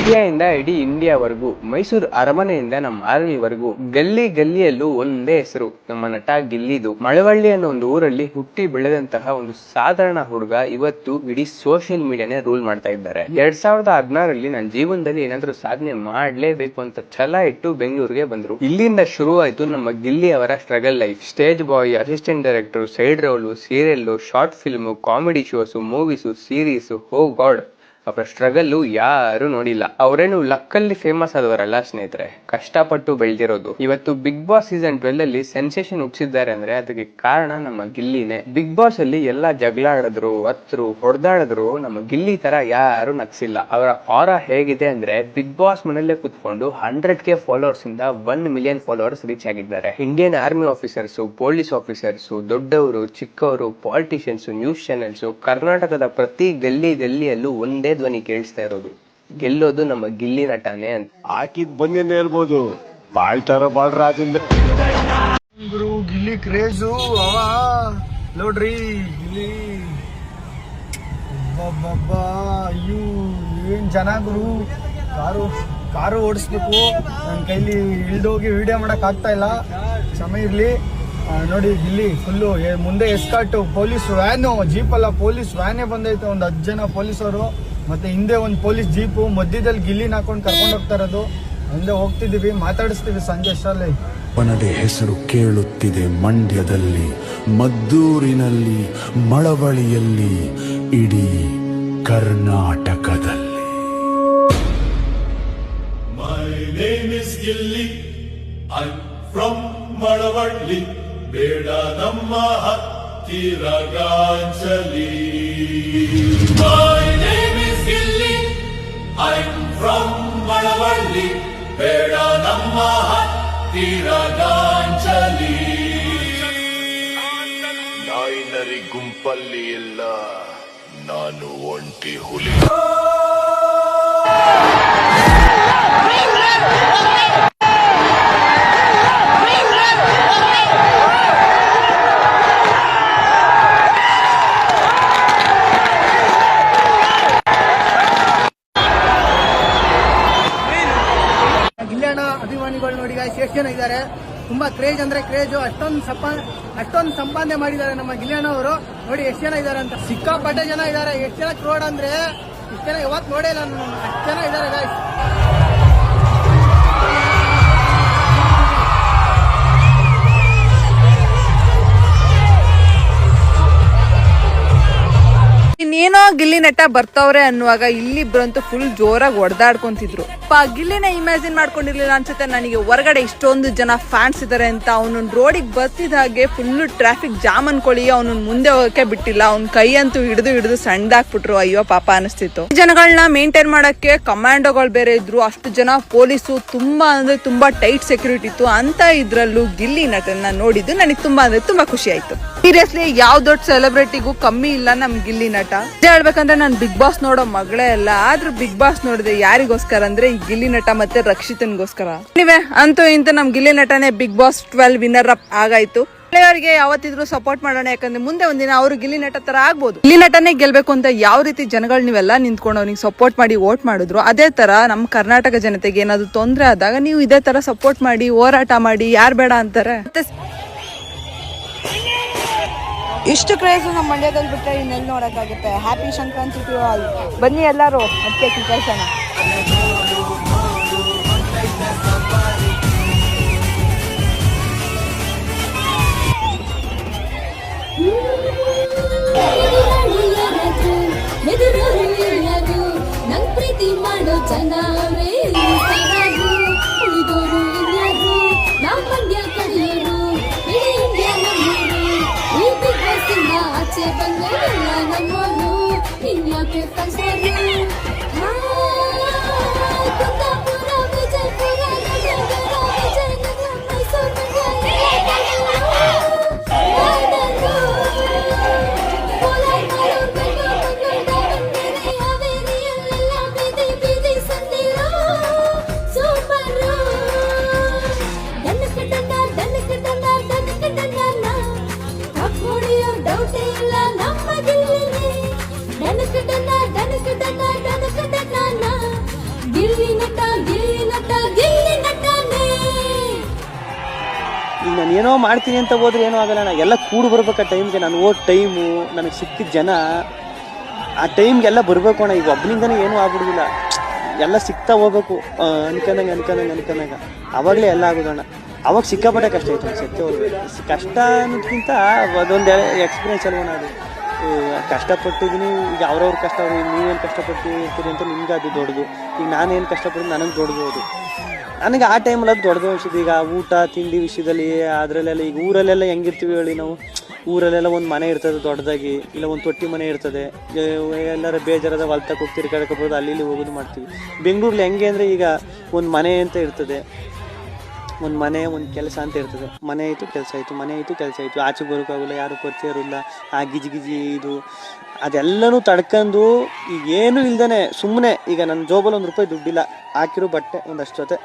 ಇಂಡಿಯಾದಿಂದ ಇಡೀ ಇಂಡಿಯಾವರೆಗೂ, ಮೈಸೂರು ಅರಮನೆಯಿಂದ ನಮ್ಮ ಆರ್ಮಿವರೆಗೂ ಗಲ್ಲಿ ಗಲ್ಲಿಯಲ್ಲೂ ಒಂದೇ ಹೆಸರು, ನಮ್ಮ ನಟ ಗಿಲ್ಲಿದು. ಮಳವಳ್ಳಿ ಅನ್ನೋ ಒಂದು ಊರಲ್ಲಿ ಹುಟ್ಟಿ ಬೆಳೆದಂತಹ ಒಂದು ಸಾಧಾರಣ ಹುಡುಗ ಇವತ್ತು ಇಡೀ ಸೋಷಿಯಲ್ ಮೀಡಿಯಾನೇ ರೂಲ್ ಮಾಡ್ತಾ ಇದ್ದಾರೆ. 2016ರಲ್ಲಿ ನನ್ನ ಜೀವನದಲ್ಲಿ ಏನಾದ್ರೂ ಸಾಧನೆ ಮಾಡ್ಲೇಬೇಕು ಅಂತ ಛಲ ಇಟ್ಟು ಬೆಂಗಳೂರಿಗೆ ಬಂದ್ರು. ಇಲ್ಲಿಂದ ಶುರುವಾಯ್ತು ನಮ್ಮ ಗಿಲ್ಲಿ ಅವರ struggle life. Stage boy, assistant director, side role, serial, short film, comedy shows, movies, series. Oh god, ಅವರ ಸ್ಟ್ರಗಲ್ ಯಾರು ನೋಡಿಲ್ಲ. ಅವರೇನು ಲಕ್ಕಲ್ಲಿ ಫೇಮಸ್ ಆದವರಲ್ಲ ಸ್ನೇಹಿತರೆ, ಕಷ್ಟಪಟ್ಟು ಬೆಳೆದಿರೋದು. ಇವತ್ತು ಬಿಗ್ ಬಾಸ್ ಸೀಸನ್ 12 ಅಲ್ಲಿ ಸೆನ್ಸೇಷನ್ ಹುಟ್ಟಿಸಿದ್ದಾರೆ ಅಂದ್ರೆ ಅದಕ್ಕೆ ಕಾರಣ ನಮ್ಮ ಗಿಲ್ಲಿನೇ. ಬಿಗ್ ಬಾಸ್ ಅಲ್ಲಿ ಎಲ್ಲ ಜಗಳ ಆಡಿದ್ರು, ಹತ್ರು, ಹೊಡೆದಾಡಿದ್ರು, ನಮ್ಮ ಗಿಲ್ಲಿ ತರ ಯಾರು ನಗ್ಸಿಲ್ಲ. ಅವರ ಆರಾ ಹೇಗಿದೆ ಅಂದ್ರೆ ಬಿಗ್ ಬಾಸ್ ಮನೆಯಲ್ಲೇ ಕುತ್ಕೊಂಡು 100K ಫಾಲೋವರ್ಸ್ ಇಂದ 1 ಮಿಲಿಯನ್ ಫಾಲೋವರ್ಸ್ ರೀಚ್ ಆಗಿದ್ದಾರೆ. Indian army officers, police officers, ದೊಡ್ಡವರು, ಚಿಕ್ಕವರು, ಪಾಲಿಟಿಷಿಯನ್ಸ್, ನ್ಯೂಸ್ ಚಾನೆಲ್ಸ್, ಕರ್ನಾಟಕದ ಪ್ರತಿ ಗಲ್ಲಿ ಗಲ್ಲಿಯಲ್ಲೂ ಒಂದೇ ಧ್ವನಿ ಕೇಳಿಸ್ತಾ ಇರೋದು, ಗೆಲ್ಲೋದು ನಮ್ಮ ಗಿಲ್ಲಿ ನಟನೆ ಅಂತ. ಹಾಕಿದ್ ಬಂದೇನೆ ಇರ್ಬೋದು, ಬಾಳ್ತಾರ ಬಾಳ್ರ ಆದಿಂದ ಗುರು ಗಿಲ್ಲಿ ಕ್ರೇಜು ಅವ ನೋಡ್ರಿ. ಗಿಲ್ಲಿ ಅಯ್ಯೋ ಏನ್ ಜನ ಗುರು. ಕಾರು ಓಡಿಸ್ಬೇಕು, ನನ್ನ ಕೈಲಿ ಇಳ್ದೋಗಿ ವಿಡಿಯೋ ಮಾಡಕ್ ಆಗ್ತಾ ಇಲ್ಲ, ಕ್ಷಮೆ ಇರ್ಲಿ. ನೋಡಿ ಗಿಲ್ಲಿ ಫುಲ್ಲು ಮುಂದೆ ಎಸ್ಕಾಟ್ ಪೊಲೀಸ್ ವ್ಯಾನು, ಜೀಪ್ ಅಲ್ಲ ಪೊಲೀಸ್ ವ್ಯಾನೇ ಬಂದೈತೆ. ಒಂದು 10 ಜನ ಪೊಲೀಸರು, ಮತ್ತೆ ಹಿಂದೆ ಒಂದು ಪೊಲೀಸ್ ಜೀಪು, ಮಧ್ಯದಲ್ಲಿ ಗಿಲ್ಲಿನ ಹಾಕೊಂಡು ಕರ್ಕೊಂಡು ಹೋಗ್ತಾ ಇರೋದು. ಹಿಂದೆ ಹೋಗ್ತಿದೀವಿ, ಮಾತಾಡಿಸ್ತೀವಿ ಸಂಜೆ ಅಷ್ಟರಲ್ಲಿ. ಅವನದೇ ಹೆಸರು ಕೇಳುತ್ತಿದೆ ಮಂಡ್ಯದಲ್ಲಿ, ಮದ್ದೂರಿನಲ್ಲಿ, ಮಳವಳ್ಳಿಯಲ್ಲಿ, ಇಡೀ ಕರ್ನಾಟಕದಲ್ಲಿ. My name is Gilly, I'm from Malavalli, ಬೇಡ ನಮ್ಮ ಹತ್ತಿರ ಗಾಂಚಲಿ. My name is Gilly, I'm from Malavalli, ಬೇಡ ನಮ್ಮ ಹತ್ತಿರ ಗಾಂಚಲಿ. ನಾಯಿನರಿ ಗುಂಪಲ್ಲಿ ಇಲ್ಲ, ನಾನು ಒಂಟಿ ಹುಲಿ. ಅಭಿಮಾನಿಗಳು ನೋಡಿ ಎಷ್ಟು ಜನ ಇದ್ದಾರೆ, ತುಂಬಾ ಕ್ರೇಜ್ ಅಂದ್ರೆ ಕ್ರೇಜ್. ಅಷ್ಟೊಂದು ಸಂಪಾದನೆ ಮಾಡಿದ್ದಾರೆ ನಮ್ಮ ಗಿಲ್ಲಿಯಣ್ಣ ಅವರು. ನೋಡಿ ಎಷ್ಟು ಜನ ಇದ್ದಾರೆ ಅಂತ, ಸಿಕ್ಕಾಪಟ್ಟೆ ಜನ ಇದ್ದಾರೆ. ಎಷ್ಟು ಜನ ಕ್ರೋಡ್ ಅಂದ್ರೆ ಇಷ್ಟು ಜನ ಇವತ್ತು ನೋಡೇ ನಾನು, ಅಷ್ಟು ಜನ ಇದ್ದಾರೆ ಗಾಯ್ಸ್. ಇನ್ನೇನೋ ಗಿಲ್ಲಿ ನಟ ಬರ್ತವ್ರೆ ಅನ್ನುವಾಗ ಇಲ್ಲಿಬ್ರಂತೂ ಫುಲ್ ಜೋರಾಗಿ ಹೊಡೆದಾಡ್ಕೊಂತಿದ್ರು. ಗಿಲ್ಲಿನ ಇಮ್ಯಾಜಿನ್ ಮಾಡ್ಕೊಂಡಿರ್ಲಿಲ್ಲ ಅನ್ಸುತ್ತೆ ನನಗೆ, ಹೊರಗಡೆ ಇಷ್ಟೊಂದು ಜನ ಫ್ಯಾನ್ಸ್ ಇದಾರೆ ಅಂತ. ಅವನು ರೋಡಿಗೆ ಬರ್ತಿದ ಹಾಗೆ ಫುಲ್ ಟ್ರಾಫಿಕ್ ಜಾಮ್ ಅನ್ಕೊಳ್ಳಿ, ಅವನು ಮುಂದೆ ಹೋಗಕ್ಕೆ ಬಿಟ್ಟಿಲ್ಲ. ಅವ್ನ ಕೈ ಅಂತೂ ಹಿಡಿದು ಸಣ್ಣದಾಕ್ಬಿಟ್ರು. ಅಯ್ಯೋ ಪಾಪ ಅನಿಸ್ತಿತ್ತು. ಜನಗಳನ್ನ ಮೇಂಟೈನ್ ಮಾಡಕ್ಕೆ ಕಮಾಂಡೋಗಳು ಬೇರೆ ಇದ್ರು, ಅಷ್ಟು ಜನ ಪೊಲೀಸು, ತುಂಬಾ ಅಂದ್ರೆ ತುಂಬಾ ಟೈಟ್ ಸೆಕ್ಯೂರಿಟಿ ಇತ್ತು. ಅಂತ ಇದ್ರಲ್ಲೂ ಗಿಲ್ಲಿ ನಟನ ನೋಡಿದ್ದು ನನಗೆ ತುಂಬಾ ಅಂದ್ರೆ ತುಂಬಾ ಖುಷಿ ಆಯ್ತು. ಸೀರಿಯಸ್ಲಿ ಯಾವ ದೊಡ್ಡ ಸೆಲೆಬ್ರಿಟಿಗೂ ಕಮ್ಮಿ ಇಲ್ಲ ನಮ್ ಗಿಲ್ಲಿ ನಟ. ಹೇಳ್ಬೇಕಂದ್ರೆ ನಾನು ಬಿಗ್ ಬಾಸ್ ನೋಡೋ ಮಗಳೇ ಅಲ್ಲ, ಆದ್ರೂ ಬಿಗ್ ಬಾಸ್ ನೋಡಿದೆ ಯಾರಿಗೋಸ್ಕರ ಅಂದ್ರೆ ಈ ಗಿಲ್ಲಿ ನಟ ಮತ್ತೆ ರಕ್ಷಿತನ್ಗೋಸ್ಕರ. ನೀವೇ ಅಂತೂ ಇಂತ ನಮ್ ಗಿಲ್ಲಿ ನಟನೆ ಬಿಗ್ ಬಾಸ್ 12 ವಿನ್ನರ್ ಅಪ್ ಆಗಾಯ್ತು. ಅವರಿಗೆ ಯಾವತ್ತಿದ್ರು ಸಪೋರ್ಟ್ ಮಾಡೋಣ, ಯಾಕಂದ್ರೆ ಮುಂದೆ ಒಂದಿನ ಅವರು ಗಿಲ್ಲಿ ನಟ ತರ ಆಗ್ಬೋದು. ಗಿಲ್ಲಿ ನಟನೆ ಗೆಲ್ಬೇಕು ಅಂತ ಯಾವ ರೀತಿ ಜನಗಳು ನೀವೆಲ್ಲ ನಿಂತ್ಕೊಂಡು ಅವ್ನಿಗೆ ಸಪೋರ್ಟ್ ಮಾಡಿ ವೋಟ್ ಮಾಡಿದ್ರು, ಅದೇ ತರ ನಮ್ಮ ಕರ್ನಾಟಕ ಜನತೆಗೆ ಏನಾದ್ರು ತೊಂದ್ರೆ ಆದಾಗ ನೀವು ಇದೇ ತರ ಸಪೋರ್ಟ್ ಮಾಡಿ, ಹೋರಾಟ ಮಾಡಿ, ಯಾರು ಬೇಡ ಅಂತಾರೆ. ಇಷ್ಟು ಕ್ರೇಜ್ ನಮ್ಮ ಮಂಡ್ಯದಲ್ಲಿ ಬಿಟ್ಟರೆ ಇನ್ನೆಲ್ಲಿ ನೋಡೋಕ್ಕಾಗುತ್ತೆ. Happy Sankranti to all. ಬನ್ನಿ ಎಲ್ಲರೂ ಮತ್ತೆ ಕಳ್ಸೋಣ. ನಂಗ್ ಪ್ರೀತಿ ಮಾಡೋ ಜನವೇ ಉಳಿದೋರು ಇನ್ಯಾರು, ನಾವು ಮಂಡ್ಯ ಕಡಿಯೋರು, ಇಡೀ ಇಂಡಿಯಾ ನಮ್ಮೋರು. ಈ ಬಿಗ್ ಬಾಸ್ ಇಂದ ಆಚೆ ಬಂದವರೆಲ್ಲ ನಮ್ಮೋರು, ಇನ್ಯಾಕೆ ಕಳ್ಸೋರು. ಕುಂದಾಪುರ, ವಿಜಯಪುರ, ನಗರ, ವಿಜಯನಗರ, ಮೈಸೂರು, ಗಿಲ್ಲಿ ಈಗ ನಾನು ಏನೋ ಮಾಡ್ತೀನಿ ಅಂತ ಹೋದ್ರೆ ಏನೂ ಆಗಲ್ಲ ಅಣ್ಣ. ಎಲ್ಲ ಕೂಡಿ ಬರ್ಬೇಕು ಆ ಟೈಮ್ಗೆ. ನಾನು ಹೋದ ಟೈಮು, ನನಗೆ ಸಿಕ್ಕಿದ ಜನ, ಆ ಟೈಮ್ಗೆಲ್ಲ ಬರಬೇಕು ಅಣ್ಣ. ಈಗ ಒಬ್ಬನಿಂದನೇ ಏನೂ ಆಗ್ಬಿಡುದಿಲ್ಲ, ಎಲ್ಲ ಸಿಗ್ತಾ ಹೋಗ್ಬೇಕು ಅನ್ಕೊಂಡಂಗೆ ಅವಾಗಲೇ ಎಲ್ಲ ಆಗೋದಣ್ಣ. ಅವಾಗ ಸಿಕ್ಕಾಪಟ್ಟೆ ಕಷ್ಟ ಆಯ್ತು ಸತ್ಯ ಹೋಗ್ಬೇಕು. ಕಷ್ಟ ಅನ್ನೋದಕ್ಕಿಂತ ಅದೊಂದು ಎಕ್ಸ್ಪೀರಿಯನ್ಸ್ ಅಲ್ವಣ ಅದು. ಕಷ್ಟಪಟ್ಟಿದ್ದೀನಿ, ಈಗ ಅವ್ರವ್ರ ಕಷ್ಟ, ನೀವೇನು ಕಷ್ಟಪಟ್ಟಿರ್ತೀರಿ ಅಂತ ನಿಮ್ಗೆ ಅದು ದೊಡ್ಡದು. ಈಗ ನಾನೇನು ಕಷ್ಟಪಟ್ಟಿದ್ದು ನನಗೆ ದೊಡ್ಡದು ಅದು. ನನಗೆ ಆ ಟೈಮಲ್ಲಿ ಅದು ದೊಡ್ಡದು ಅನ್ಸಿದ್ದು. ಈಗ ಊಟ ತಿಂಡಿ ವಿಷಯದಲ್ಲಿ ಅದರಲ್ಲೆಲ್ಲ, ಈಗ ಊರಲ್ಲೆಲ್ಲ ಹೆಂಗಿರ್ತೀವಿ ಹೇಳಿ ನಾವು, ಊರಲ್ಲೆಲ್ಲ ಒಂದು ಮನೆ ಇರ್ತದೆ ದೊಡ್ಡದಾಗಿ, ಇಲ್ಲ ಒಂದು ತೊಟ್ಟಿ ಮನೆ ಇರ್ತದೆ. ಎಲ್ಲರ ಬೇಜಾರದ ಹೊಲ್ತಕ್ಕೆ ಹೋಗ್ತೀರಿ, ಕಳ್ಕೊಬೋದು, ಅಲ್ಲಿ ಇಲ್ಲಿ ಹೋಗೋದು ಮಾಡ್ತೀವಿ. ಬೆಂಗಳೂರಲ್ಲಿ ಹೆಂಗೆ ಅಂದರೆ ಈಗ ಒಂದು ಮನೆ ಅಂತ ಇರ್ತದೆ, ಒಂದು ಮನೆ, ಒಂದು ಕೆಲಸ ಅಂತ ಇರ್ತದೆ. ಮನೆ ಆಯಿತು ಕೆಲಸ ಆಯಿತು, ಮನೆ ಆಯಿತು ಕೆಲಸ ಆಯಿತು, ಆಚೆ ಬರೋಕ್ಕಾಗಲ್ಲ, ಯಾರು ಪರಿಚಯ ಇರೋಲ್ಲ, ಆ ಗಿಜಿ ಇದು ಅದೆಲ್ಲನೂ ತಡ್ಕೊಂಡು ಈಗ ಏನೂ ಇಲ್ದೇ ಸುಮ್ಮನೆ, ಈಗ ನನ್ನ ಜೋಬಲ್ಲಿ ₹1 ದುಡ್ಡಿಲ್ಲ, ಹಾಕಿರೋ ಬಟ್ಟೆ ಒಂದಷ್ಟು ಜೊತೆ